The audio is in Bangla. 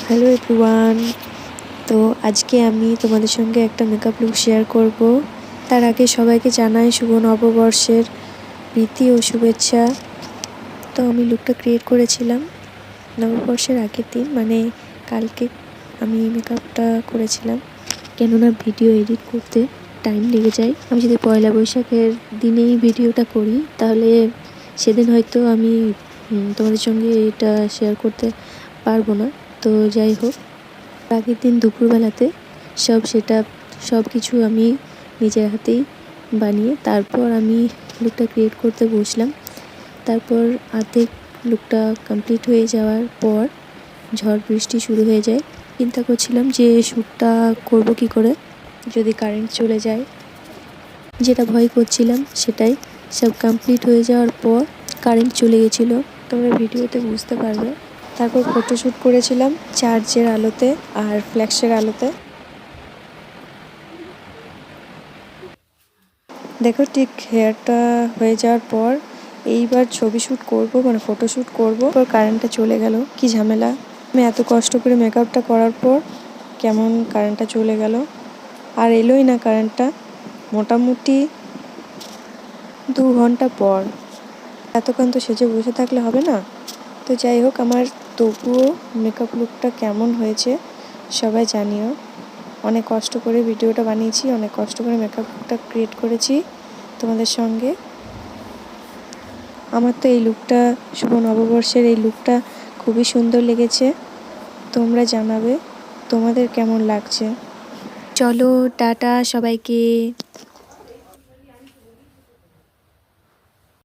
Hello everyone. তো আজকে আমি তোমাদের সঙ্গে একটা মেকআপ লুক শেয়ার করব। তার আগে সবাইকে জানাই শুভ নববর্ষের প্রীতি ও শুভেচ্ছা। তো আমি লুকটা ক্রিয়েট করেছিলাম নববর্ষের আগের দিন, মানে কালকে আমি মেকআপটা করেছিলাম, কেননা ভিডিও এডিট করতে টাইম লেগে যায়। আমি যদি পয়লা বৈশাখের দিনেই ভিডিওটা করি তাহলে সেদিন হয়তো আমি তোমাদের সঙ্গে এটা শেয়ার করতে পারবো না। তো যাই হোক, আগের দিন দুপুরবেলাতে সব কিছু আমি নিজের হাতেই বানিয়ে তারপর আমি লুকটা ক্রিয়েট করতে বসলাম। তারপর অর্ধেক লুকটা কমপ্লিট হয়ে যাওয়ার পর ঝড় বৃষ্টি শুরু হয়ে যায়। চিন্তা করছিলাম যে শ্যুটটা করব কি করে যদি কারেন্ট চলে যায়, যেটা ভয় করছিলাম সেটাই। সব কমপ্লিট হয়ে যাওয়ার পর কারেন্ট চলে গেছিলো, তোমরা ভিডিওতে বুঝতে পারবে। তারপর ফটোশ্যুট করেছিলাম চার্জের আলোতে আর ফ্ল্যাক্সের আলোতে। দেখো, ঠিক হেয়ারটা হয়ে যাওয়ার পর এইবার ছবি শ্যুট করবো, মানে ফটোশ্যুট করবো। পর কারেন্টটা চলে গেল, কি ঝামেলা। আমি এত কষ্ট করে মেকআপটা করার পর কেমন কারেন্টটা চলে গেল, আর এলোই না কারেন্টটা মোটামুটি 2 ঘন্টা পর। এতক্ষণ তো সেজে বসে থাকলে হবে না। তো যাই হোক, আমার তবুও মেকআপ লুকটা কেমন হয়েছে সবাই জানিও। অনেক কষ্ট করে ভিডিওটা বানিয়েছি, অনেক কষ্ট করে মেকআপ লুকটা ক্রিয়েট করেছি তোমাদের সঙ্গে। আমার তো এই লুকটা, শুভ নববর্ষের এই লুকটা খুবই সুন্দর লেগেছে। তোমরা জানাবে তোমাদের কেমন লাগছে। চলো টাটা সবাইকে।